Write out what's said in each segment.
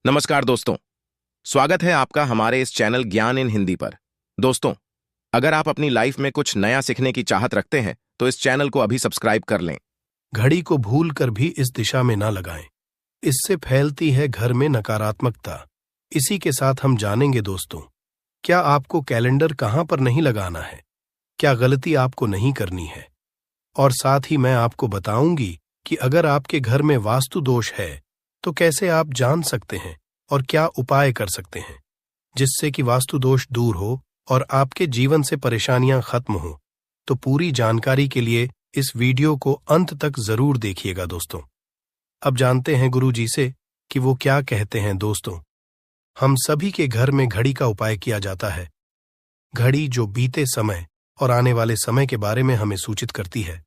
नमस्कार दोस्तों। स्वागत है आपका हमारे इस चैनल ज्ञान इन हिंदी पर। दोस्तों, अगर आप अपनी लाइफ में कुछ नया सीखने की चाहत रखते हैं तो इस चैनल को अभी सब्सक्राइब कर लें। घड़ी को भूल कर भी इस दिशा में ना लगाएं, इससे फैलती है घर में नकारात्मकता। इसी के साथ हम जानेंगे दोस्तों, क्या आपको कैलेंडर कहां पर नहीं लगाना है, क्या गलती आपको नहीं करनी है, और साथ ही मैं आपको बताऊंगी कि अगर आपके घर में वास्तु दोष है तो कैसे आप जान सकते हैं और क्या उपाय कर सकते हैं जिससे कि वास्तु दोष दूर हो और आपके जीवन से परेशानियां खत्म हो। तो पूरी जानकारी के लिए इस वीडियो को अंत तक जरूर देखिएगा दोस्तों। अब जानते हैं गुरु जी से कि वो क्या कहते हैं। दोस्तों, हम सभी के घर में घड़ी का उपाय किया जाता है। घड़ी जो बीते समय और आने वाले समय के बारे में हमें सूचित करती है।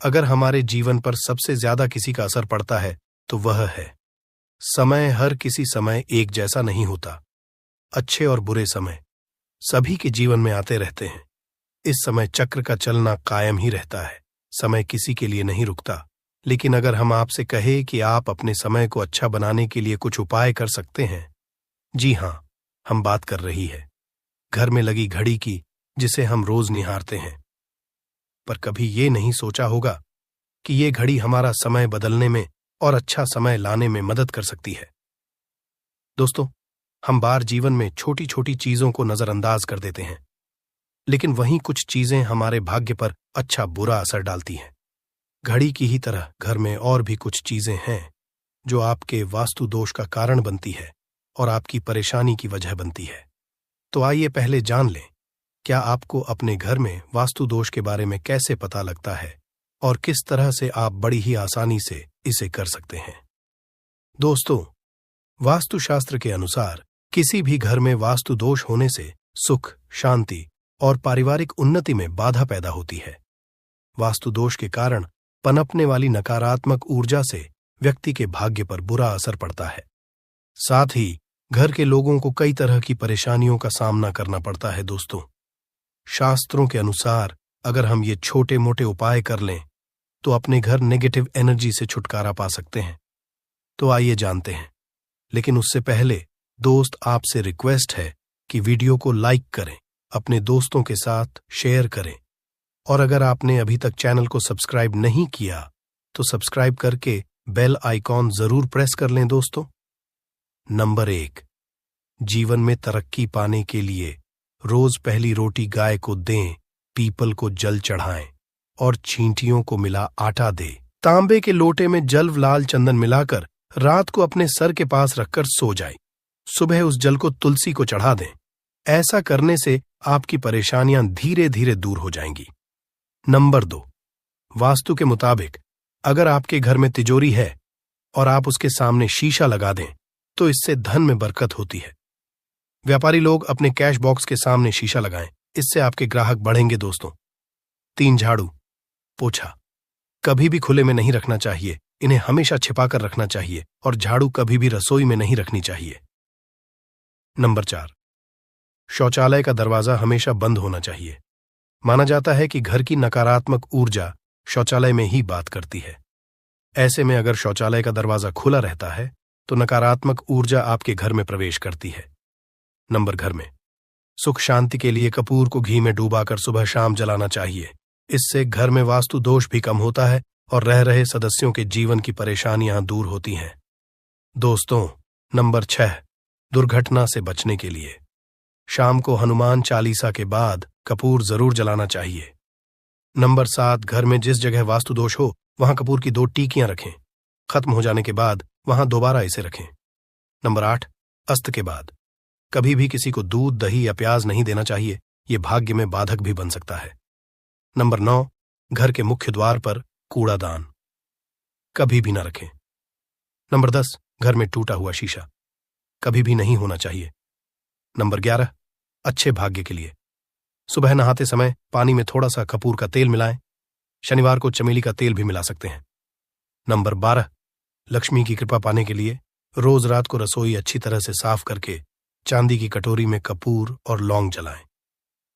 अगर हमारे जीवन पर सबसे ज्यादा किसी का असर पड़ता है तो वह है समय। हर किसी समय एक जैसा नहीं होता। अच्छे और बुरे समय सभी के जीवन में आते रहते हैं। इस समय चक्र का चलना कायम ही रहता है। समय किसी के लिए नहीं रुकता। लेकिन अगर हम आपसे कहें कि आप अपने समय को अच्छा बनाने के लिए कुछ उपाय कर सकते हैं, जी हां, हम बात कर रही है घर में लगी घड़ी की, जिसे हम रोज निहारते हैं। पर कभी ये नहीं सोचा होगा कि ये घड़ी हमारा समय बदलने में और अच्छा समय लाने में मदद कर सकती है। दोस्तों, हम बार जीवन में छोटी छोटी चीजों को नजरअंदाज कर देते हैं, लेकिन वहीं कुछ चीजें हमारे भाग्य पर अच्छा बुरा असर डालती हैं। घड़ी की ही तरह घर में और भी कुछ चीजें हैं जो आपके वास्तु दोष का कारण बनती है और आपकी परेशानी की वजह बनती है। तो आइए पहले जान लें, क्या आपको अपने घर में वास्तु दोष के बारे में कैसे पता लगता है और किस तरह से आप बड़ी ही आसानी से इसे कर सकते हैं। दोस्तों, वास्तुशास्त्र के अनुसार किसी भी घर में वास्तु दोष होने से सुख, शांति और पारिवारिक उन्नति में बाधा पैदा होती है। वास्तु दोष के कारण पनपने वाली नकारात्मक ऊर्जा से व्यक्ति के भाग्य पर बुरा असर पड़ता है। साथ ही घर के लोगों को कई तरह की परेशानियों का सामना करना पड़ता है। दोस्तों, शास्त्रों के अनुसार अगर हम ये छोटे मोटे उपाय कर लें तो अपने घर नेगेटिव एनर्जी से छुटकारा पा सकते हैं। तो आइए जानते हैं। लेकिन उससे पहले दोस्त, आपसे रिक्वेस्ट है कि वीडियो को लाइक करें, अपने दोस्तों के साथ शेयर करें, और अगर आपने अभी तक चैनल को सब्सक्राइब नहीं किया तो सब्सक्राइब करके बेल आइकॉन जरूर प्रेस कर लें। दोस्तों, नंबर 1, जीवन में तरक्की पाने के लिए रोज पहली रोटी गाय को दें, पीपल को जल चढ़ाएं और चींटियों को मिला आटा दे। तांबे के लोटे में जल लाल चंदन मिलाकर रात को अपने सर के पास रखकर सो जाए। सुबह उस जल को तुलसी को चढ़ा दें। ऐसा करने से आपकी परेशानियां धीरे धीरे दूर हो जाएंगी। नंबर 2, वास्तु के मुताबिक अगर आपके घर में तिजोरी है और आप उसके सामने शीशा लगा दें तो इससे धन में बरकत होती है। व्यापारी लोग अपने कैश बॉक्स के सामने शीशा लगाएं, इससे आपके ग्राहक बढ़ेंगे। दोस्तों, 3, झाड़ू पोछा कभी भी खुले में नहीं रखना चाहिए। इन्हें हमेशा छिपाकर रखना चाहिए और झाड़ू कभी भी रसोई में नहीं रखनी चाहिए। नंबर 4, शौचालय का दरवाजा हमेशा बंद होना चाहिए। माना जाता है कि घर की नकारात्मक ऊर्जा शौचालय में ही बात करती है। ऐसे में अगर शौचालय का दरवाजा खुला रहता है तो नकारात्मक ऊर्जा आपके घर में प्रवेश करती है। घर में सुख शांति के लिए कपूर को घी में डूबाकर सुबह शाम जलाना चाहिए। इससे घर में वास्तु दोष भी कम होता है और रह रहे सदस्यों के जीवन की परेशानियां दूर होती हैं। दोस्तों, नंबर 6, दुर्घटना से बचने के लिए शाम को हनुमान चालीसा के बाद कपूर जरूर जलाना चाहिए। नंबर 7, घर में जिस जगह वास्तु दोष हो वहां कपूर की 2 टीकियां रखें। खत्म हो जाने के बाद वहां दोबारा इसे रखें। नंबर 8, अस्त के बाद कभी भी किसी को दूध, दही या प्याज नहीं देना चाहिए। यह भाग्य में बाधक भी बन सकता है। नंबर 9, घर के मुख्य द्वार पर कूड़ादान कभी भी न रखें। नंबर 10, घर में टूटा हुआ शीशा कभी भी नहीं होना चाहिए। नंबर 11, अच्छे भाग्य के लिए सुबह नहाते समय पानी में थोड़ा सा कपूर का तेल मिलाएं। शनिवार को चमेली का तेल भी मिला सकते हैं। नंबर 12, लक्ष्मी की कृपा पाने के लिए रोज रात को रसोई अच्छी तरह से साफ करके चांदी की कटोरी में कपूर और लौंग जलाएं।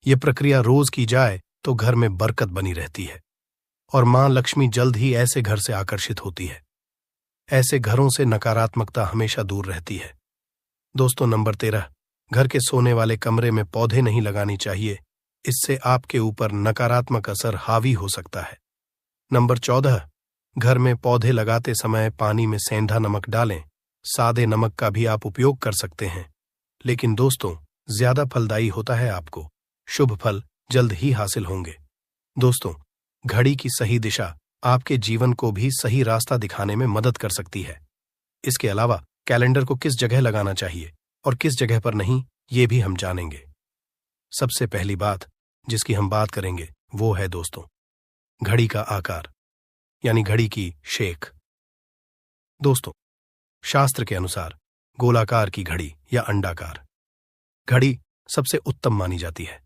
यह प्रक्रिया रोज की जाए तो घर में बरकत बनी रहती है और मां लक्ष्मी जल्द ही ऐसे घर से आकर्षित होती है। ऐसे घरों से नकारात्मकता हमेशा दूर रहती है। दोस्तों, नंबर 13, घर के सोने वाले कमरे में पौधे नहीं लगानी चाहिए। इससे आपके ऊपर नकारात्मक असर हावी हो सकता है। नंबर 14, घर में पौधे लगाते समय पानी में सेंधा नमक डालें। सादे नमक का भी आप उपयोग कर सकते हैं, लेकिन दोस्तों ज्यादा फलदायी होता है। आपको शुभ फल जल्द ही हासिल होंगे। दोस्तों, घड़ी की सही दिशा आपके जीवन को भी सही रास्ता दिखाने में मदद कर सकती है। इसके अलावा कैलेंडर को किस जगह लगाना चाहिए और किस जगह पर नहीं, ये भी हम जानेंगे। सबसे पहली बात जिसकी हम बात करेंगे वो है दोस्तों घड़ी का आकार, यानी घड़ी की शेख। दोस्तों, शास्त्र के अनुसार गोलाकार की घड़ी या अंडाकार घड़ी सबसे उत्तम मानी जाती है,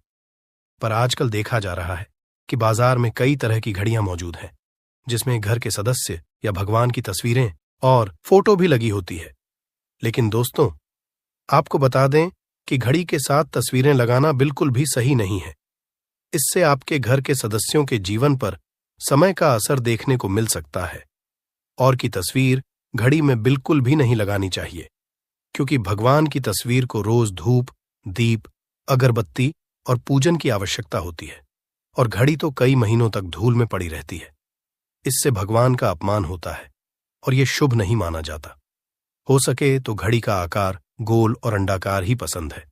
पर आजकल देखा जा रहा है कि बाजार में कई तरह की घड़ियां मौजूद हैं, जिसमें घर के सदस्य या भगवान की तस्वीरें और फोटो भी लगी होती है। लेकिन दोस्तों, आपको बता दें कि घड़ी के साथ तस्वीरें लगाना बिल्कुल भी सही नहीं है। इससे आपके घर के सदस्यों के जीवन पर समय का असर देखने को मिल सकता है। और की तस्वीर घड़ी में बिल्कुल भी नहीं लगानी चाहिए, क्योंकि भगवान की तस्वीर को रोज धूप, दीप, अगरबत्ती और पूजन की आवश्यकता होती है, और घड़ी तो कई महीनों तक धूल में पड़ी रहती है। इससे भगवान का अपमान होता है और यह शुभ नहीं माना जाता। हो सके तो घड़ी का आकार गोल और अंडाकार ही पसंद है।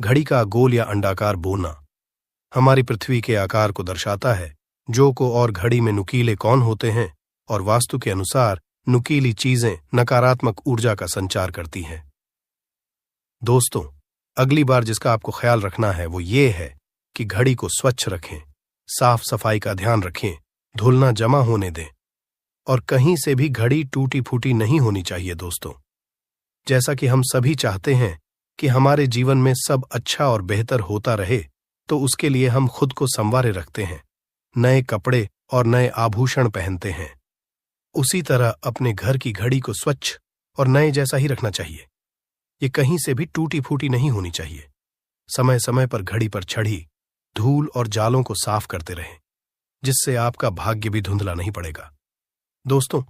घड़ी का गोल या अंडाकार बोना हमारी पृथ्वी के आकार को दर्शाता है, जो को और घड़ी में नुकीले कौन होते हैं, और वास्तु के अनुसार नुकीली चीजें नकारात्मक ऊर्जा का संचार करती हैं। दोस्तों, अगली बार जिसका आपको ख्याल रखना है वो ये है कि घड़ी को स्वच्छ रखें, साफ सफाई का ध्यान रखें, धूल ना जमा होने दें, और कहीं से भी घड़ी टूटी फूटी नहीं होनी चाहिए। दोस्तों, जैसा कि हम सभी चाहते हैं कि हमारे जीवन में सब अच्छा और बेहतर होता रहे, तो उसके लिए हम खुद को संवारे रखते हैं, नए कपड़े और नए आभूषण पहनते हैं। उसी तरह अपने घर की घड़ी को स्वच्छ और नए जैसा ही रखना चाहिए। ये कहीं से भी टूटी फूटी नहीं होनी चाहिए। समय समय पर घड़ी पर चढ़ी धूल और जालों को साफ करते रहें, जिससे आपका भाग्य भी धुंधला नहीं पड़ेगा। दोस्तों,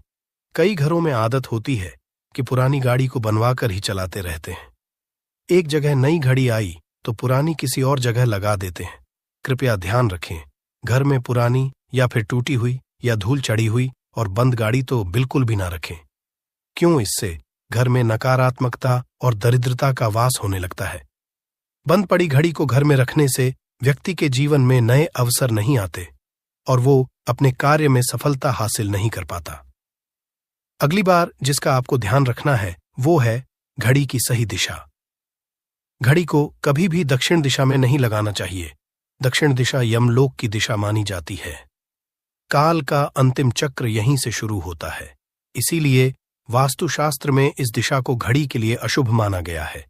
कई घरों में आदत होती है कि पुरानी गाड़ी को बनवाकर ही चलाते रहते हैं। एक जगह नई घड़ी आई तो पुरानी किसी और जगह लगा देते हैं। कृपया ध्यान रखें, घर में पुरानी या फिर टूटी हुई या धूल चढ़ी हुई और बंद गाड़ी तो बिल्कुल भी ना रखें। क्यों? इससे घर में नकारात्मकता और दरिद्रता का वास होने लगता है। बंद पड़ी घड़ी को घर में रखने से व्यक्ति के जीवन में नए अवसर नहीं आते और वो अपने कार्य में सफलता हासिल नहीं कर पाता। अगली बार जिसका आपको ध्यान रखना है वो है घड़ी की सही दिशा। घड़ी को कभी भी दक्षिण दिशा में नहीं लगाना चाहिए। दक्षिण दिशा यमलोक की दिशा मानी जाती है। काल का अंतिम चक्र यहीं से शुरू होता है। इसीलिए वास्तुशास्त्र में इस दिशा को घड़ी के लिए अशुभ माना गया है।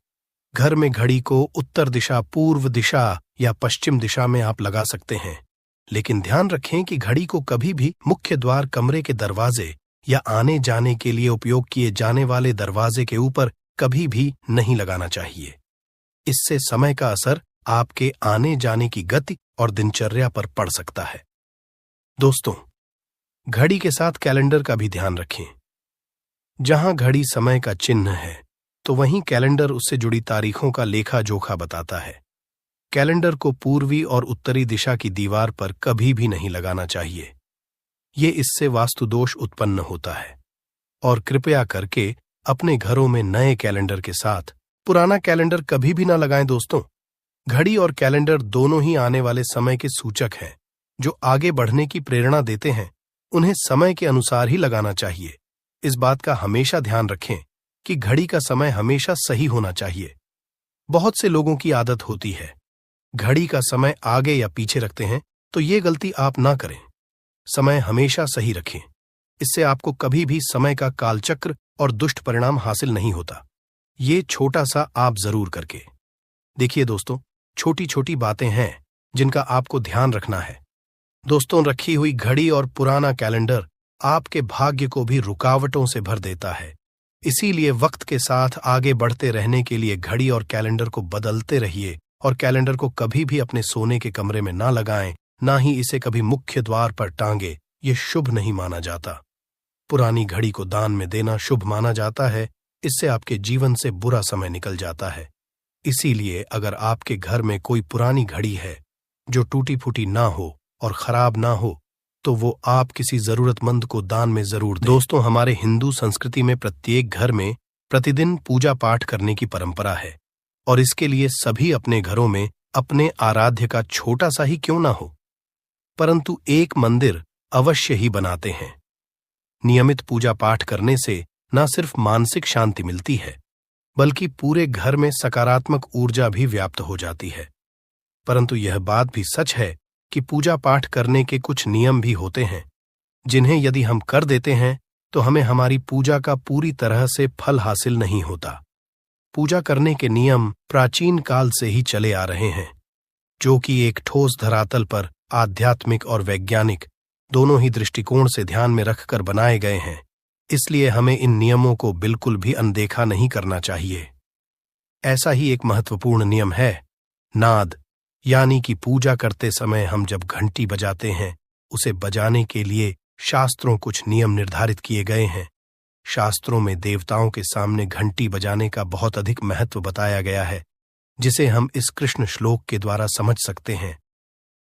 घर में घड़ी को उत्तर दिशा, पूर्व दिशा या पश्चिम दिशा में आप लगा सकते हैं, लेकिन ध्यान रखें कि घड़ी को कभी भी मुख्य द्वार, कमरे के दरवाजे या आने जाने के लिए उपयोग किए जाने वाले दरवाजे के ऊपर कभी भी नहीं लगाना चाहिए। इससे समय का असर आपके आने जाने की गति और दिनचर्या पर पड़ सकता है। दोस्तों, घड़ी के साथ कैलेंडर का भी ध्यान रखें। जहां घड़ी समय का चिन्ह है, तो वहीं कैलेंडर उससे जुड़ी तारीखों का लेखा जोखा बताता है। कैलेंडर को पूर्वी और उत्तरी दिशा की दीवार पर कभी भी नहीं लगाना चाहिए। ये इससे वास्तु दोष उत्पन्न होता है। और कृपया करके अपने घरों में नए कैलेंडर के साथ पुराना कैलेंडर कभी भी ना लगाएं। दोस्तों, घड़ी और कैलेंडर दोनों ही आने वाले समय के सूचक हैं, जो आगे बढ़ने की प्रेरणा देते हैं। उन्हें समय के अनुसार ही लगाना चाहिए। इस बात का हमेशा ध्यान रखें कि घड़ी का समय हमेशा सही होना चाहिए। बहुत से लोगों की आदत होती है घड़ी का समय आगे या पीछे रखते हैं, तो ये गलती आप ना करें। समय हमेशा सही रखें। इससे आपको कभी भी समय का कालचक्र और दुष्ट परिणाम हासिल नहीं होता। ये छोटा सा आप जरूर करके देखिए। दोस्तों, छोटी छोटी बातें हैं जिनका आपको ध्यान रखना है। दोस्तों, रखी हुई घड़ी और पुराना कैलेंडर आपके भाग्य को भी रुकावटों से भर देता है। इसीलिए वक्त के साथ आगे बढ़ते रहने के लिए घड़ी और कैलेंडर को बदलते रहिए, और कैलेंडर को कभी भी अपने सोने के कमरे में ना लगाएं, ना ही इसे कभी मुख्य द्वार पर टांगे। ये शुभ नहीं माना जाता। पुरानी घड़ी को दान में देना शुभ माना जाता है। इससे आपके जीवन से बुरा समय निकल जाता है। इसीलिए अगर आपके घर में कोई पुरानी घड़ी है जो टूटी फूटी ना हो और खराब ना हो, तो वो आप किसी जरूरतमंद को दान में जरूर दें। दोस्तों, हमारे हिंदू संस्कृति में प्रत्येक घर में प्रतिदिन पूजा पाठ करने की परंपरा है और इसके लिए सभी अपने घरों में अपने आराध्य का छोटा सा ही क्यों ना हो, परंतु एक मंदिर अवश्य ही बनाते हैं। नियमित पूजा पाठ करने से न सिर्फ मानसिक शांति मिलती है, बल्कि पूरे घर में सकारात्मक ऊर्जा भी व्याप्त हो जाती है। परंतु यह बात भी सच है कि पूजा पाठ करने के कुछ नियम भी होते हैं, जिन्हें यदि हम कर देते हैं तो हमें हमारी पूजा का पूरी तरह से फल हासिल नहीं होता। पूजा करने के नियम प्राचीन काल से ही चले आ रहे हैं, जो कि एक ठोस धरातल पर आध्यात्मिक और वैज्ञानिक दोनों ही दृष्टिकोण से ध्यान में रखकर बनाए गए हैं। इसलिए हमें इन नियमों को बिल्कुल भी अनदेखा नहीं करना चाहिए। ऐसा ही एक महत्वपूर्ण नियम है नाद, यानी कि पूजा करते समय हम जब घंटी बजाते हैं, उसे बजाने के लिए शास्त्रों कुछ नियम निर्धारित किए गए हैं। शास्त्रों में देवताओं के सामने घंटी बजाने का बहुत अधिक महत्व बताया गया है, जिसे हम इस कृष्ण श्लोक के द्वारा समझ सकते हैं।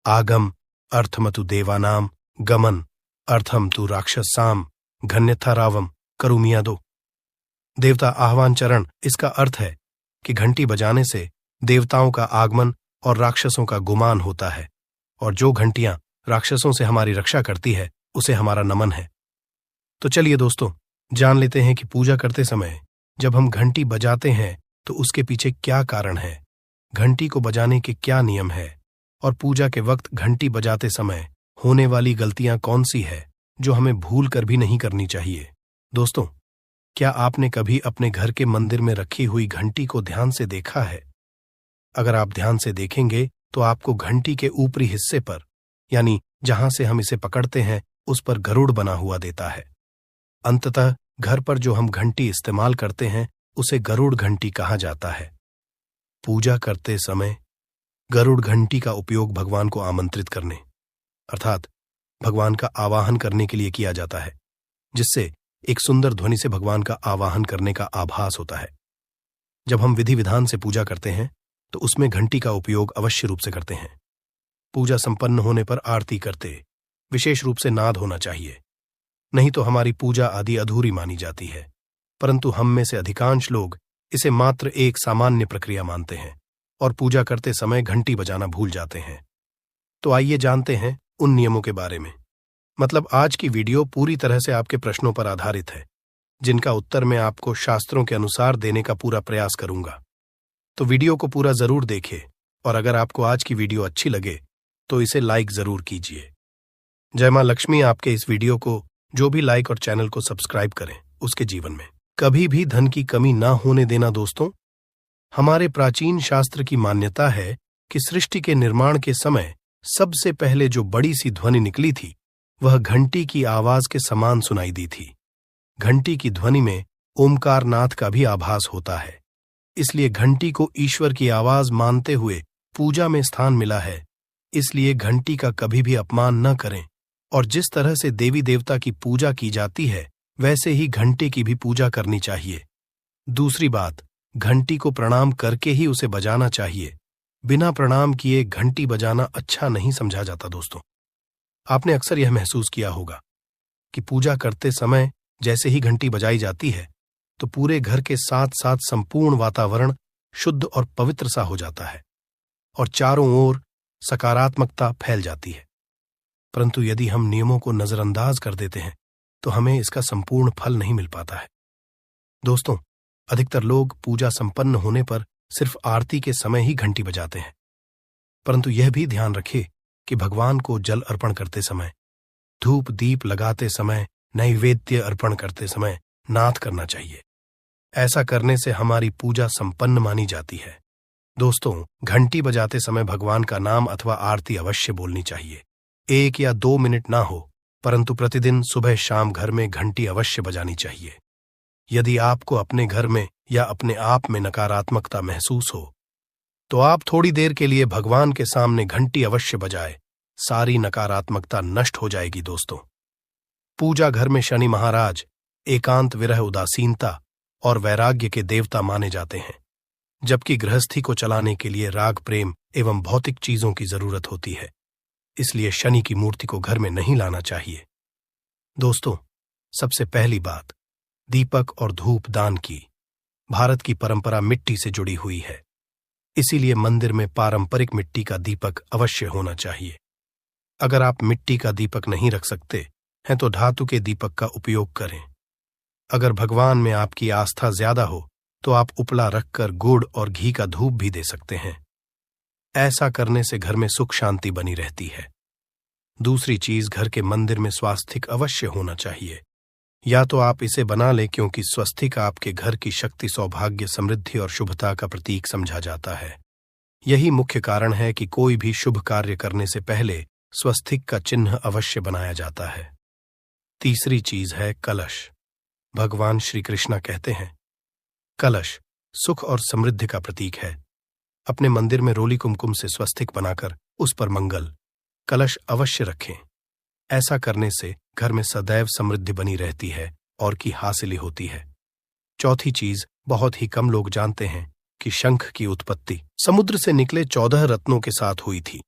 आगम अर्थमतु देवानाम गमन अर्थम तु राक्षसाम घन्यथा रावम करुमियादो। देवता आह्वान चरण, इसका अर्थ है कि घंटी बजाने से देवताओं का आगमन और राक्षसों का गुमान होता है, और जो घंटियां राक्षसों से हमारी रक्षा करती है उसे हमारा नमन है। तो चलिए दोस्तों, जान लेते हैं कि पूजा करते समय जब हम घंटी बजाते हैं तो उसके पीछे क्या कारण है, घंटी को बजाने के क्या नियम है, और पूजा के वक्त घंटी बजाते समय होने वाली गलतियां कौन सी है जो हमें भूल कर भी नहीं करनी चाहिए। दोस्तों, क्या आपने कभी अपने घर के मंदिर में रखी हुई घंटी को ध्यान से देखा है? अगर आप ध्यान से देखेंगे तो आपको घंटी के ऊपरी हिस्से पर, यानी जहां से हम इसे पकड़ते हैं, उस पर गरुड़ बना हुआ देता है। अंततः घर पर जो हम घंटी इस्तेमाल करते हैं उसे गरुड़ घंटी कहा जाता है। पूजा करते समय गरुड़ घंटी का उपयोग भगवान को आमंत्रित करने, अर्थात भगवान का आवाहन करने के लिए किया जाता है, जिससे एक सुंदर ध्वनि से भगवान का आवाहन करने का आभास होता है। जब हम विधि विधान से पूजा करते हैं तो उसमें घंटी का उपयोग अवश्य रूप से करते हैं। पूजा संपन्न होने पर आरती करते विशेष रूप से नाद होना चाहिए, नहीं तो हमारी पूजा आदि अधूरी मानी जाती है। परंतु हम में से अधिकांश लोग इसे मात्र एक सामान्य प्रक्रिया मानते हैं और पूजा करते समय घंटी बजाना भूल जाते हैं। तो आइए जानते हैं उन नियमों के बारे में। मतलब आज की वीडियो पूरी तरह से आपके प्रश्नों पर आधारित है, जिनका उत्तर मैं आपको शास्त्रों के अनुसार देने का पूरा प्रयास करूंगा। तो वीडियो को पूरा जरूर देखें, और अगर आपको आज की वीडियो अच्छी लगे तो इसे लाइक जरूर कीजिए। जय मां लक्ष्मी आपके इस वीडियो को जो भी लाइक और चैनल को सब्सक्राइब करें, उसके जीवन में कभी भी धन की कमी ना होने देना। दोस्तों, हमारे प्राचीन शास्त्र की मान्यता है कि सृष्टि के निर्माण के समय सबसे पहले जो बड़ी सी ध्वनि निकली थी वह घंटी की आवाज के समान सुनाई दी थी। घंटी की ध्वनि में ओमकार नाथ का भी आभास होता है, इसलिए घंटी को ईश्वर की आवाज मानते हुए पूजा में स्थान मिला है। इसलिए घंटी का कभी भी अपमान न करें, और जिस तरह से देवी देवता की पूजा की जाती है वैसे ही घंटी की भी पूजा करनी चाहिए। दूसरी बात, घंटी को प्रणाम करके ही उसे बजाना चाहिए। बिना प्रणाम किए घंटी बजाना अच्छा नहीं समझा जाता। दोस्तों, आपने अक्सर यह महसूस किया होगा कि पूजा करते समय जैसे ही घंटी बजाई जाती है तो पूरे घर के साथ साथ संपूर्ण वातावरण शुद्ध और पवित्र सा हो जाता है और चारों ओर सकारात्मकता फैल जाती है। परंतु यदि हम नियमों को नजरअंदाज कर देते हैं तो हमें इसका संपूर्ण फल नहीं मिल पाता है। दोस्तों, अधिकतर लोग पूजा संपन्न होने पर सिर्फ आरती के समय ही घंटी बजाते हैं, परंतु यह भी ध्यान रखें कि भगवान को जल अर्पण करते समय, धूप दीप लगाते समय, नैवेद्य अर्पण करते समय नाद करना चाहिए। ऐसा करने से हमारी पूजा संपन्न मानी जाती है। दोस्तों, घंटी बजाते समय भगवान का नाम अथवा आरती अवश्य बोलनी चाहिए। 1 या 2 मिनट ना हो, परंतु प्रतिदिन सुबह शाम घर में घंटी अवश्य बजानी चाहिए। यदि आपको अपने घर में या अपने आप में नकारात्मकता महसूस हो तो आप थोड़ी देर के लिए भगवान के सामने घंटी अवश्य बजाए, सारी नकारात्मकता नष्ट हो जाएगी। दोस्तों, पूजा घर में शनि महाराज एकांत, विरह, उदासीनता और वैराग्य के देवता माने जाते हैं, जबकि गृहस्थी को चलाने के लिए राग, प्रेम एवं भौतिक चीजों की जरूरत होती है। इसलिए शनि की मूर्ति को घर में नहीं लाना चाहिए। दोस्तों, सबसे पहली बात, दीपक और धूप दान की। भारत की परंपरा मिट्टी से जुड़ी हुई है, इसीलिए मंदिर में पारंपरिक मिट्टी का दीपक अवश्य होना चाहिए। अगर आप मिट्टी का दीपक नहीं रख सकते हैं तो धातु के दीपक का उपयोग करें। अगर भगवान में आपकी आस्था ज्यादा हो तो आप उपला रखकर गुड़ और घी का धूप भी दे सकते हैं। ऐसा करने से घर में सुख शांति बनी रहती है। दूसरी चीज, घर के मंदिर में स्वास्तिक अवश्य होना चाहिए। या तो आप इसे बना लें, क्योंकि स्वस्तिक आपके घर की शक्ति, सौभाग्य, समृद्धि और शुभता का प्रतीक समझा जाता है। यही मुख्य कारण है कि कोई भी शुभ कार्य करने से पहले स्वस्तिक का चिन्ह अवश्य बनाया जाता है। तीसरी चीज है कलश। भगवान श्री कृष्ण कहते हैं, कलश सुख और समृद्धि का प्रतीक है। अपने मंदिर में रोली कुमकुम से स्वस्तिक बनाकर उस पर मंगल कलश अवश्य रखें। ऐसा करने से घर में सदैव समृद्धि बनी रहती है और की हासिली होती है। चौथी चीज, बहुत ही कम लोग जानते हैं कि शंख की उत्पत्ति समुद्र से निकले 14 रत्नों के साथ हुई थी।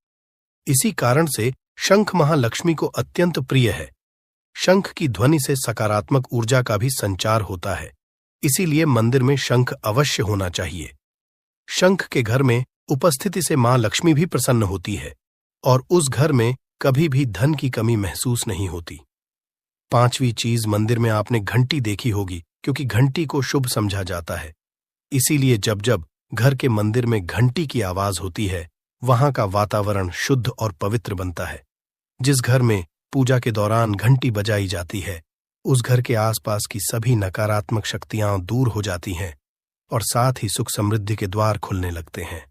इसी कारण से शंख महालक्ष्मी को अत्यंत प्रिय है। शंख की ध्वनि से सकारात्मक ऊर्जा का भी संचार होता है, इसीलिए मंदिर में शंख अवश्य होना चाहिए। शंख के घर में उपस्थिति से मां लक्ष्मी भी प्रसन्न होती है और उस घर में कभी भी धन की कमी महसूस नहीं होती। पांचवी चीज, मंदिर में आपने घंटी देखी होगी, क्योंकि घंटी को शुभ समझा जाता है। इसीलिए जब जब घर के मंदिर में घंटी की आवाज होती है, वहां का वातावरण शुद्ध और पवित्र बनता है। जिस घर में पूजा के दौरान घंटी बजाई जाती है, उस घर के आसपास की सभी नकारात्मक शक्तियां दूर हो जाती हैं और साथ ही सुख समृद्धि के द्वार खुलने लगते हैं।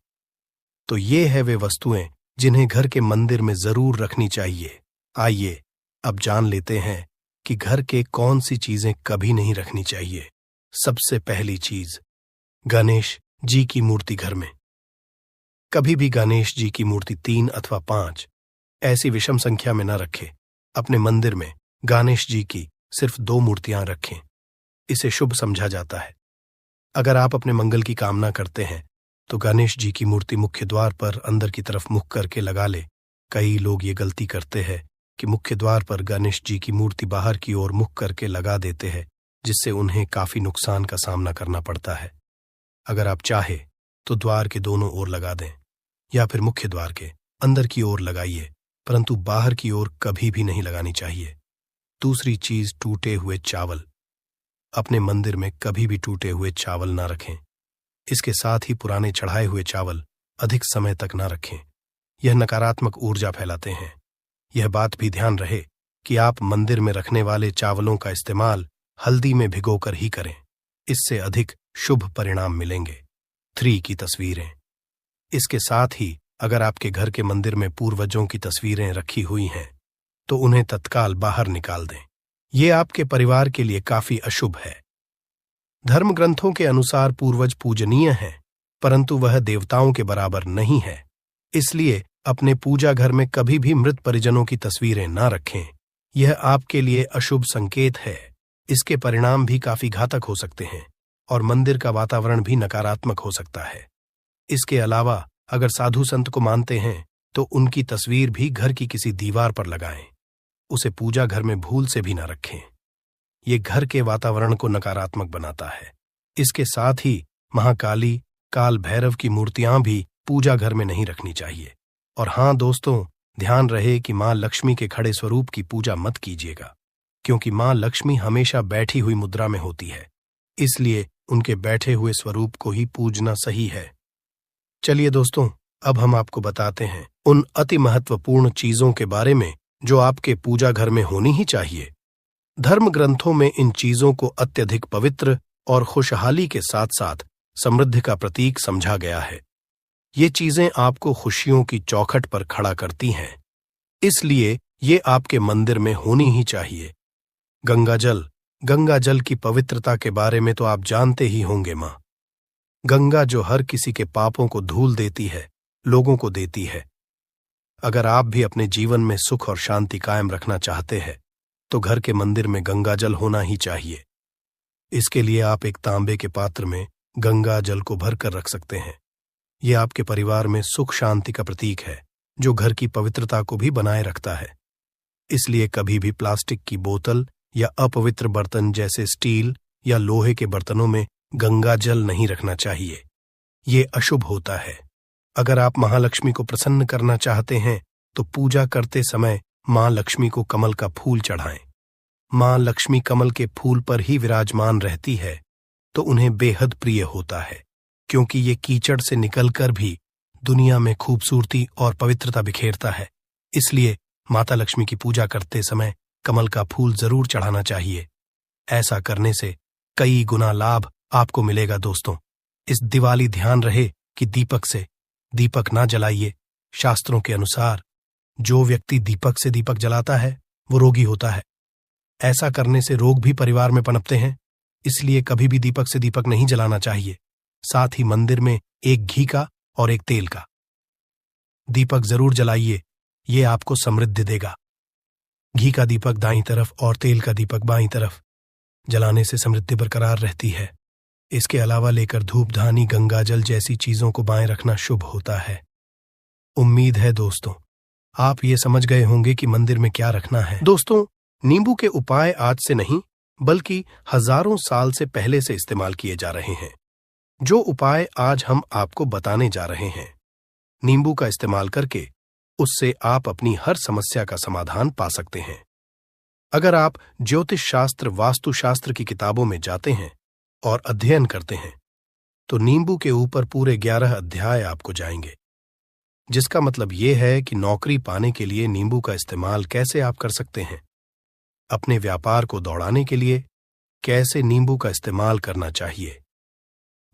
तो ये है वे वस्तुएं जिन्हें घर के मंदिर में जरूर रखनी चाहिए। आइए अब जान लेते हैं कि घर के कौन सी चीजें कभी नहीं रखनी चाहिए। सबसे पहली चीज, गणेश जी की मूर्ति घर में। कभी भी गणेश जी की मूर्ति 3 अथवा 5 ऐसी विषम संख्या में न रखें। अपने मंदिर में गणेश जी की सिर्फ 2 मूर्तियां रखें। इसे शुभ समझा जाता है। अगर आप अपने मंगल की कामना करते हैं तो गणेश जी की मूर्ति मुख्य द्वार पर अंदर की तरफ मुख करके लगा ले। कई लोग ये गलती करते हैं कि मुख्य द्वार पर गणेश जी की मूर्ति बाहर की ओर मुख करके लगा देते हैं, जिससे उन्हें काफी नुकसान का सामना करना पड़ता है। अगर आप चाहे तो द्वार के दोनों ओर लगा दें या फिर मुख्य द्वार के अंदर की ओर लगाइए, परंतु बाहर की ओर कभी भी नहीं लगानी चाहिए। दूसरी चीज, टूटे हुए चावल। अपने मंदिर में कभी भी टूटे हुए चावल ना रखें। इसके साथ ही पुराने चढ़ाए हुए चावल अधिक समय तक ना रखें। यह नकारात्मक ऊर्जा फैलाते हैं। यह बात भी ध्यान रहे कि आप मंदिर में रखने वाले चावलों का इस्तेमाल हल्दी में भिगोकर ही करें। इससे अधिक शुभ परिणाम मिलेंगे। 3 की तस्वीरें। इसके साथ ही अगर आपके घर के मंदिर में पूर्वजों की तस्वीरें रखी हुई हैं तो उन्हें तत्काल बाहर निकाल दें। ये आपके परिवार के लिए काफी अशुभ है। धर्म ग्रंथों के अनुसार पूर्वज पूजनीय हैं, परंतु वह देवताओं के बराबर नहीं है। इसलिए अपने पूजा घर में कभी भी मृत परिजनों की तस्वीरें ना रखें। यह आपके लिए अशुभ संकेत है। इसके परिणाम भी काफी घातक हो सकते हैं और मंदिर का वातावरण भी नकारात्मक हो सकता है। इसके अलावा अगर साधु संत को मानते हैं तो उनकी तस्वीर भी घर की किसी दीवार पर लगाएं। उसे पूजा घर में भूल से भी न रखें। ये घर के वातावरण को नकारात्मक बनाता है। इसके साथ ही महाकाली, काल भैरव की मूर्तियां भी पूजा घर में नहीं रखनी चाहिए। और हां दोस्तों, ध्यान रहे कि मां लक्ष्मी के खड़े स्वरूप की पूजा मत कीजिएगा, क्योंकि मां लक्ष्मी हमेशा बैठी हुई मुद्रा में होती है। इसलिए उनके बैठे हुए स्वरूप को ही पूजना सही है। चलिए दोस्तों, अब हम आपको बताते हैं उन अति महत्वपूर्ण चीजों के बारे में जो आपके पूजा घर में होनी ही चाहिए। धर्म ग्रंथों में इन चीजों को अत्यधिक पवित्र और खुशहाली के साथ साथ समृद्धि का प्रतीक समझा गया है। ये चीजें आपको खुशियों की चौखट पर खड़ा करती हैं, इसलिए ये आपके मंदिर में होनी ही चाहिए। गंगा जल की पवित्रता के बारे में तो आप जानते ही होंगे। मां गंगा जो हर किसी के पापों को धूल देती है, लोगों को देती है। अगर आप भी अपने जीवन में सुख और शांति कायम रखना चाहते हैं तो घर के मंदिर में गंगा जल होना ही चाहिए। इसके लिए आप एक तांबे के पात्र में गंगा जल को भर कर रख सकते हैं। ये आपके परिवार में सुख शांति का प्रतीक है, जो घर की पवित्रता को भी बनाए रखता है। इसलिए कभी भी प्लास्टिक की बोतल या अपवित्र बर्तन जैसे स्टील या लोहे के बर्तनों में गंगा जल नहीं रखना चाहिए। ये अशुभ होता है। अगर आप महालक्ष्मी को प्रसन्न करना चाहते हैं तो पूजा करते समय मां लक्ष्मी को कमल का फूल चढ़ाएं। मां लक्ष्मी कमल के फूल पर ही विराजमान रहती है तो उन्हें बेहद प्रिय होता है, क्योंकि ये कीचड़ से निकलकर भी दुनिया में खूबसूरती और पवित्रता बिखेरता है। इसलिए माता लक्ष्मी की पूजा करते समय कमल का फूल जरूर चढ़ाना चाहिए। ऐसा करने से कई गुना लाभ आपको मिलेगा। दोस्तों, इस दिवाली ध्यान रहे कि दीपक से दीपक ना जलाइए। शास्त्रों के अनुसार जो व्यक्ति दीपक से दीपक जलाता है वो रोगी होता है। ऐसा करने से रोग भी परिवार में पनपते हैं। इसलिए कभी भी दीपक से दीपक नहीं जलाना चाहिए। साथ ही मंदिर में एक घी का और एक तेल का दीपक जरूर जलाइए। ये आपको समृद्धि देगा। घी का दीपक दाईं तरफ और तेल का दीपक बाईं तरफ जलाने से समृद्धि बरकरार रहती है। इसके अलावा लेकर धूप धानी गंगा जल जैसी चीजों को बाएं रखना शुभ होता है। उम्मीद है दोस्तों आप ये समझ गए होंगे कि मंदिर में क्या रखना है। दोस्तों, नींबू के उपाय आज से नहीं बल्कि हजारों साल से पहले से इस्तेमाल किए जा रहे हैं। जो उपाय आज हम आपको बताने जा रहे हैं, नींबू का इस्तेमाल करके उससे आप अपनी हर समस्या का समाधान पा सकते हैं। अगर आप ज्योतिष शास्त्र, वास्तु शास्त्र की किताबों में जाते हैं और अध्ययन करते हैं तो नींबू के ऊपर पूरे 11 अध्याय आपको जाएंगे, जिसका मतलब यह है कि नौकरी पाने के लिए नींबू का इस्तेमाल कैसे आप कर सकते हैं, अपने व्यापार को दौड़ाने के लिए कैसे नींबू का इस्तेमाल करना चाहिए,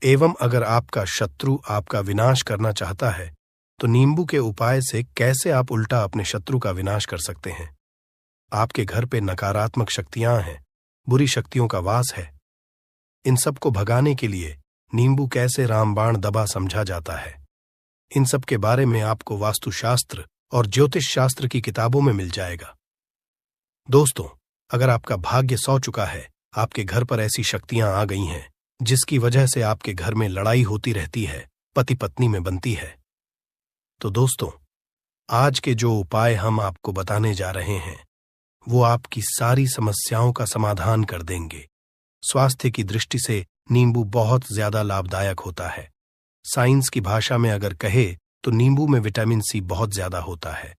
एवं अगर आपका शत्रु आपका विनाश करना चाहता है तो नींबू के उपाय से कैसे आप उल्टा अपने शत्रु का विनाश कर सकते हैं। आपके घर पे नकारात्मक शक्तियां हैं, बुरी शक्तियों का वास है, इन सब को भगाने के लिए नींबू कैसे रामबाण दबा समझा जाता है, इन सब के बारे में आपको वास्तुशास्त्र और ज्योतिष शास्त्र की किताबों में मिल जाएगा। दोस्तों, अगर आपका भाग्य सौ चुका है, आपके घर पर ऐसी शक्तियां आ गई हैं जिसकी वजह से आपके घर में लड़ाई होती रहती है, पति पत्नी में बनती है, तो दोस्तों आज के जो उपाय हम आपको बताने जा रहे हैं वो आपकी सारी समस्याओं का समाधान कर देंगे। स्वास्थ्य की दृष्टि से नींबू बहुत ज्यादा लाभदायक होता है। साइंस की भाषा में अगर कहे तो नींबू में विटामिन सी बहुत ज्यादा होता है।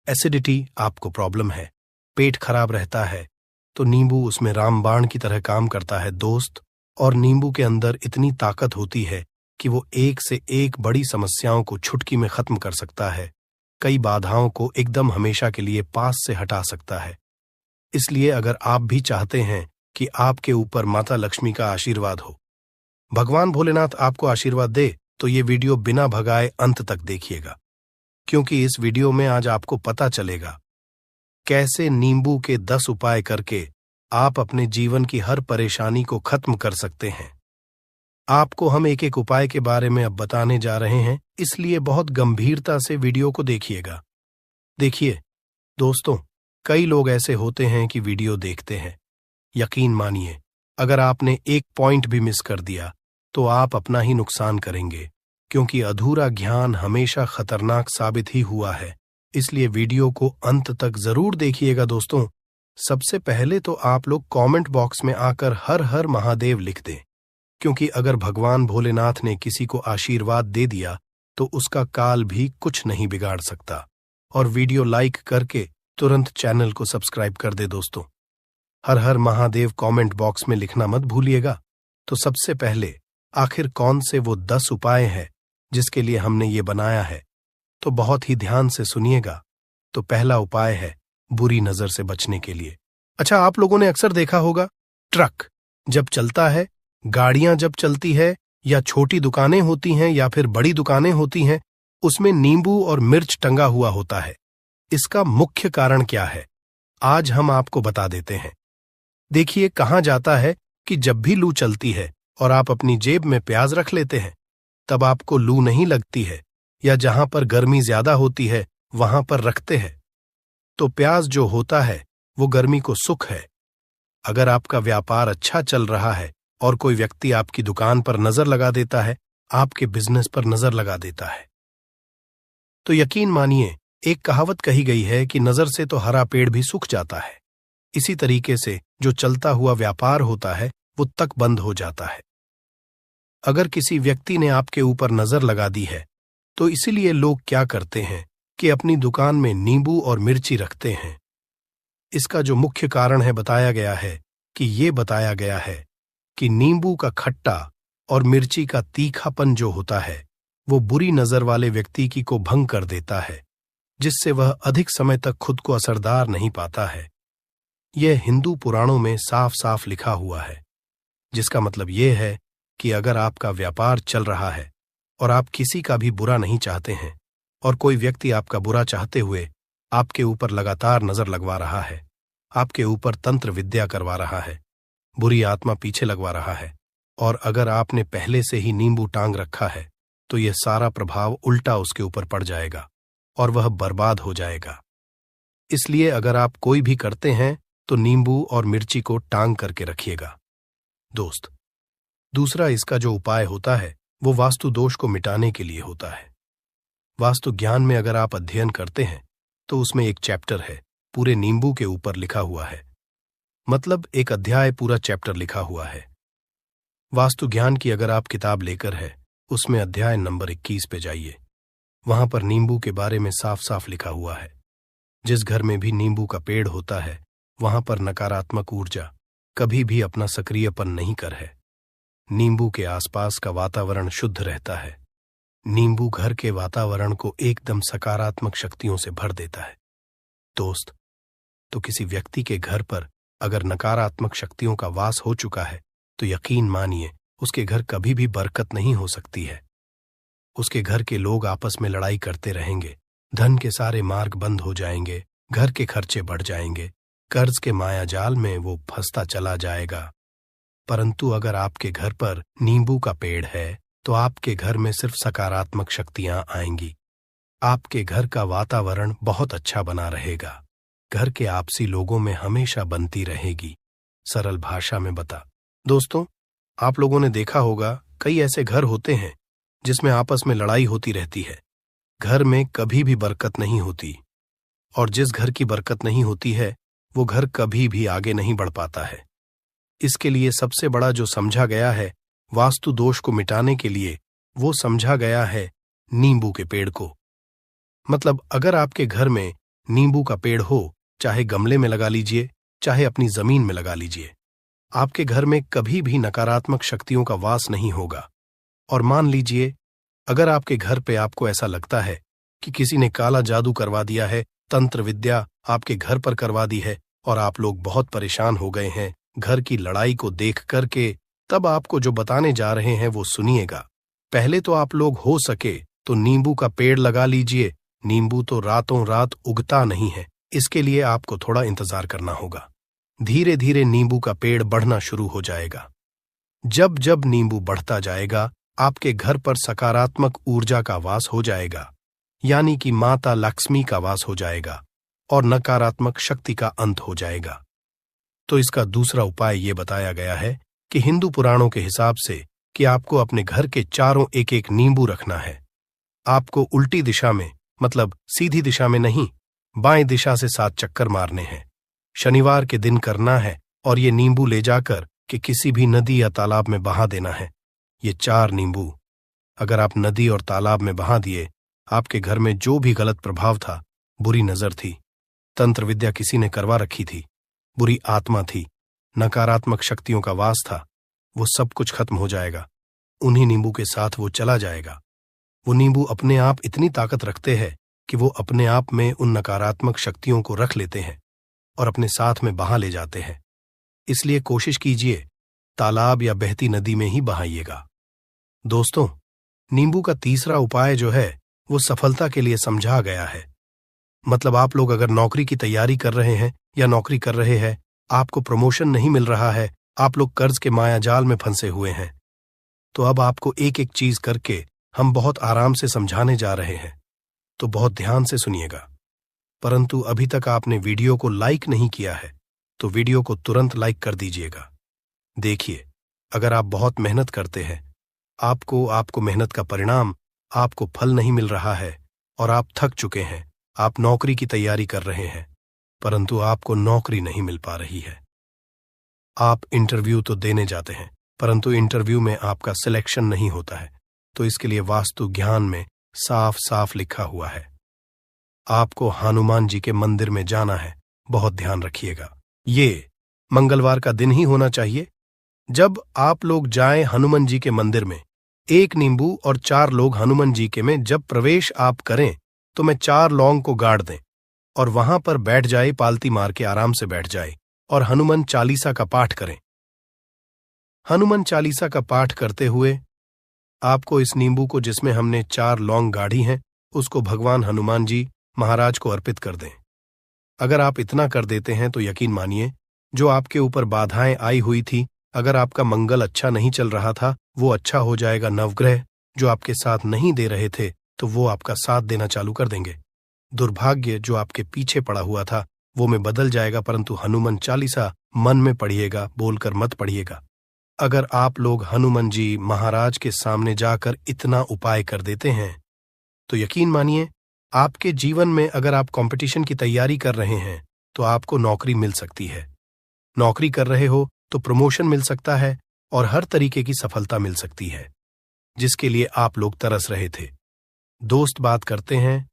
एसिडिटी आपको प्रॉब्लम है, पेट खराब रहता है, तो नींबू उसमें रामबाण की तरह काम करता है दोस्त। और नींबू के अंदर इतनी ताकत होती है कि वो एक से एक बड़ी समस्याओं को चुटकी में खत्म कर सकता है, कई बाधाओं को एकदम हमेशा के लिए पास से हटा सकता है। इसलिए अगर आप भी चाहते हैं कि आपके ऊपर माता लक्ष्मी का आशीर्वाद हो, भगवान भोलेनाथ आपको आशीर्वाद दे, तो ये वीडियो बिना भगाए अंत तक देखिएगा, क्योंकि इस वीडियो में आज आपको पता चलेगा कैसे नींबू के 10 उपाय करके आप अपने जीवन की हर परेशानी को खत्म कर सकते हैं। आपको हम एक एक उपाय के बारे में अब बताने जा रहे हैं, इसलिए बहुत गंभीरता से वीडियो को देखिएगा। देखिए दोस्तों, कई लोग ऐसे होते हैं कि वीडियो देखते हैं, यकीन मानिए अगर आपने एक पॉइंट भी मिस कर दिया तो आप अपना ही नुकसान करेंगे, क्योंकि अधूरा ज्ञान हमेशा खतरनाक साबित ही हुआ है। इसलिए वीडियो को अंत तक जरूर देखिएगा। दोस्तों, सबसे पहले तो आप लोग कमेंट बॉक्स में आकर हर हर महादेव लिख दें, क्योंकि अगर भगवान भोलेनाथ ने किसी को आशीर्वाद दे दिया तो उसका काल भी कुछ नहीं बिगाड़ सकता। और वीडियो लाइक करके तुरंत चैनल को सब्सक्राइब कर दे। दोस्तों, हर हर महादेव कमेंट बॉक्स में लिखना मत भूलिएगा। तो सबसे पहले आखिर कौन से वो 10 उपाय हैं जिसके लिए हमने ये बनाया है, तो बहुत ही ध्यान से सुनिएगा। तो पहला उपाय है बुरी नजर से बचने के लिए। अच्छा, आप लोगों ने अक्सर देखा होगा, ट्रक जब चलता है, गाड़ियां जब चलती है, या छोटी दुकानें होती हैं या फिर बड़ी दुकानें होती हैं, उसमें नींबू और मिर्च टंगा हुआ होता है। इसका मुख्य कारण क्या है, आज हम आपको बता देते हैं। देखिए, कहा जाता है कि जब भी लू चलती है और आप अपनी जेब में प्याज रख लेते हैं, तब आपको लू नहीं लगती है, या जहां पर गर्मी ज्यादा होती है वहां पर रखते हैं तो प्याज जो होता है वो गर्मी को सुख है। अगर आपका व्यापार अच्छा चल रहा है और कोई व्यक्ति आपकी दुकान पर नजर लगा देता है, आपके बिजनेस पर नजर लगा देता है, तो यकीन मानिए, एक कहावत कही गई है कि नजर से तो हरा पेड़ भी सूख जाता है। इसी तरीके से जो चलता हुआ व्यापार होता है वो तक बंद हो जाता है। अगर किसी व्यक्ति ने आपके ऊपर नजर लगा दी है तो इसीलिए लोग क्या करते हैं कि अपनी दुकान में नींबू और मिर्ची रखते हैं। इसका जो मुख्य कारण है बताया गया है कि नींबू का खट्टा और मिर्ची का तीखापन जो होता है वो बुरी नजर वाले व्यक्ति की को भंग कर देता है, जिससे वह अधिक समय तक खुद को असरदार नहीं पाता है। यह हिंदू पुराणों में साफ साफ लिखा हुआ है, जिसका मतलब यह है कि अगर आपका व्यापार चल रहा है और आप किसी का भी बुरा नहीं चाहते हैं और कोई व्यक्ति आपका बुरा चाहते हुए आपके ऊपर लगातार नजर लगवा रहा है, आपके ऊपर तंत्र विद्या करवा रहा है, बुरी आत्मा पीछे लगवा रहा है, और अगर आपने पहले से ही नींबू टांग रखा है तो यह सारा प्रभाव उल्टा उसके ऊपर पड़ जाएगा और वह बर्बाद हो जाएगा। इसलिए अगर आप कोई भी करते हैं तो नींबू और मिर्ची को टांग करके रखिएगा। दोस्त, दूसरा इसका जो उपाय होता है वो वास्तु दोष को मिटाने के लिए होता है। वास्तु ज्ञान में अगर आप अध्ययन करते हैं तो उसमें एक चैप्टर है पूरे नींबू के ऊपर लिखा हुआ है, मतलब एक अध्याय पूरा चैप्टर लिखा हुआ है। वास्तु ज्ञान की अगर आप किताब लेकर है उसमें अध्याय नंबर 21 पे जाइए। वहां पर नींबू के बारे में साफ साफ लिखा हुआ है। जिस घर में भी नींबू का पेड़ होता है वहां पर नकारात्मक ऊर्जा कभी भी अपना सक्रियपन नहीं कर है। नींबू के आसपास का वातावरण शुद्ध रहता है। नींबू घर के वातावरण को एकदम सकारात्मक शक्तियों से भर देता है। दोस्त, तो किसी व्यक्ति के घर पर अगर नकारात्मक शक्तियों का वास हो चुका है तो यकीन मानिए उसके घर कभी भी बरकत नहीं हो सकती है। उसके घर के लोग आपस में लड़ाई करते रहेंगे, धन के सारे मार्ग बंद हो जाएंगे, घर के खर्चे बढ़ जाएंगे, कर्ज के माया जाल में वो फंसता चला जाएगा। परंतु अगर आपके घर पर नींबू का पेड़ है तो आपके घर में सिर्फ सकारात्मक शक्तियां आएंगी। आपके घर का वातावरण बहुत अच्छा बना रहेगा। घर के आपसी लोगों में हमेशा बनती रहेगी। सरल भाषा में बता। दोस्तों, आप लोगों ने देखा होगा कई ऐसे घर होते हैं जिसमें आपस में लड़ाई होती रहती है। घर में कभी भी बरकत नहीं होती, और जिस घर की बरकत नहीं होती है वो घर कभी भी आगे नहीं बढ़ पाता है। इसके लिए सबसे बड़ा जो समझा गया है वास्तु दोष को मिटाने के लिए, वो समझा गया है नींबू के पेड़ को। मतलब अगर आपके घर में नींबू का पेड़ हो, चाहे गमले में लगा लीजिए चाहे अपनी जमीन में लगा लीजिए, आपके घर में कभी भी नकारात्मक शक्तियों का वास नहीं होगा। और मान लीजिए अगर आपके घर पे आपको ऐसा लगता है कि किसी ने काला जादू करवा दिया है, तंत्र विद्या आपके घर पर करवा दी है और आप लोग बहुत परेशान हो गए हैं घर की लड़ाई को देख करके, तब आपको जो बताने जा रहे हैं वो सुनिएगा। पहले तो आप लोग हो सके तो नींबू का पेड़ लगा लीजिए। नींबू तो रातों रात उगता नहीं है, इसके लिए आपको थोड़ा इंतजार करना होगा। धीरे धीरे नींबू का पेड़ बढ़ना शुरू हो जाएगा। जब जब नींबू बढ़ता जाएगा आपके घर पर सकारात्मक ऊर्जा का वास हो जाएगा, यानी कि माता लक्ष्मी का वास हो जाएगा और नकारात्मक शक्ति का अंत हो जाएगा। तो इसका दूसरा उपाय ये बताया गया है कि हिंदू पुराणों के हिसाब से कि आपको अपने घर के चारों एक एक नींबू रखना है। आपको उल्टी दिशा में, मतलब सीधी दिशा में नहीं, बाएं दिशा से 7 चक्कर मारने हैं। शनिवार के दिन करना है और ये नींबू ले जाकर कि किसी भी नदी या तालाब में बहा देना है। ये 4 नींबू अगर आप नदी और तालाब में बहा दिए, आपके घर में जो भी गलत प्रभाव था, बुरी नजर थी, तंत्र विद्या किसी ने करवा रखी थी, बुरी आत्मा थी, नकारात्मक शक्तियों का वास था, वो सब कुछ खत्म हो जाएगा। उन्हीं नींबू के साथ वो चला जाएगा। वो नींबू अपने आप इतनी ताकत रखते हैं कि वो अपने आप में उन नकारात्मक शक्तियों को रख लेते हैं और अपने साथ में बहा ले जाते हैं। इसलिए कोशिश कीजिए तालाब या बहती नदी में ही बहाइएगा। दोस्तों, नींबू का तीसरा उपाय जो है वो सफलता के लिए समझा गया है। मतलब आप लोग अगर नौकरी की तैयारी कर रहे हैं या नौकरी कर रहे हैं, आपको प्रमोशन नहीं मिल रहा है, आप लोग कर्ज के माया जाल में फंसे हुए हैं, तो अब आपको एक एक चीज करके हम बहुत आराम से समझाने जा रहे हैं, तो बहुत ध्यान से सुनिएगा। परंतु अभी तक आपने वीडियो को लाइक नहीं किया है तो वीडियो को तुरंत लाइक कर दीजिएगा। देखिए, अगर आप बहुत मेहनत करते हैं, आपको मेहनत का परिणाम, आपको फल नहीं मिल रहा है और आप थक चुके हैं, आप नौकरी की तैयारी कर रहे हैं परंतु आपको नौकरी नहीं मिल पा रही है। आप इंटरव्यू तो देने जाते हैं परंतु इंटरव्यू में आपका सिलेक्शन नहीं होता है, तो इसके लिए वास्तु ज्ञान में साफ साफ लिखा हुआ है, आपको हनुमान जी के मंदिर में जाना है। बहुत ध्यान रखिएगा, ये मंगलवार का दिन ही होना चाहिए। जब आप लोग जाएं हनुमान जी के मंदिर में, 1 नींबू और 4 लोग हनुमान जी के में जब प्रवेश आप करें तो मैं 4 लौंग को गाड़ दें और वहां पर बैठ जाए, पालती मार के आराम से बैठ जाए और हनुमान चालीसा का पाठ करें। हनुमान चालीसा का पाठ करते हुए आपको इस नींबू को, जिसमें हमने 4 लौंग गाढ़ी हैं, उसको भगवान हनुमान जी महाराज को अर्पित कर दें। अगर आप इतना कर देते हैं तो यकीन मानिए, जो आपके ऊपर बाधाएं आई हुई थी, अगर आपका मंगल अच्छा नहीं चल रहा था, वो अच्छा हो जाएगा। नवग्रह जो आपके साथ नहीं दे रहे थे तो वो आपका साथ देना चालू कर देंगे। दुर्भाग्य जो आपके पीछे पड़ा हुआ था वो में बदल जाएगा, परंतु हनुमान चालीसा मन में पढ़िएगा, बोलकर मत पढ़िएगा। अगर आप लोग हनुमान जी महाराज के सामने जाकर इतना उपाय कर देते हैं तो यकीन मानिए, आपके जीवन में अगर आप कंपटीशन की तैयारी कर रहे हैं तो आपको नौकरी मिल सकती है। नौकरी कर रहे हो तो प्रमोशन मिल सकता है और हर तरीके की सफलता मिल सकती है, जिसके लिए आप लोग तरस रहे थे। दोस्त बात करते हैं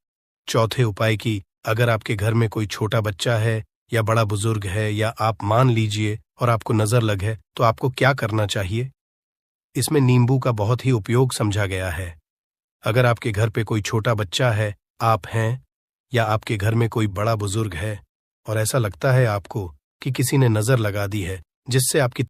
चौथे उपाय की। अगर आपके घर में कोई छोटा बच्चा है या बड़ा बुजुर्ग है, या आप मान लीजिए और आपको नजर लग है, तो आपको क्या करना चाहिए? इसमें नींबू का बहुत ही उपयोग समझा गया है। अगर आपके घर पे कोई छोटा बच्चा है, आप हैं, या आपके घर में कोई बड़ा बुजुर्ग है और ऐसा लगता है आपको कि किसी ने नजर लगा दी है, जिससे आपकी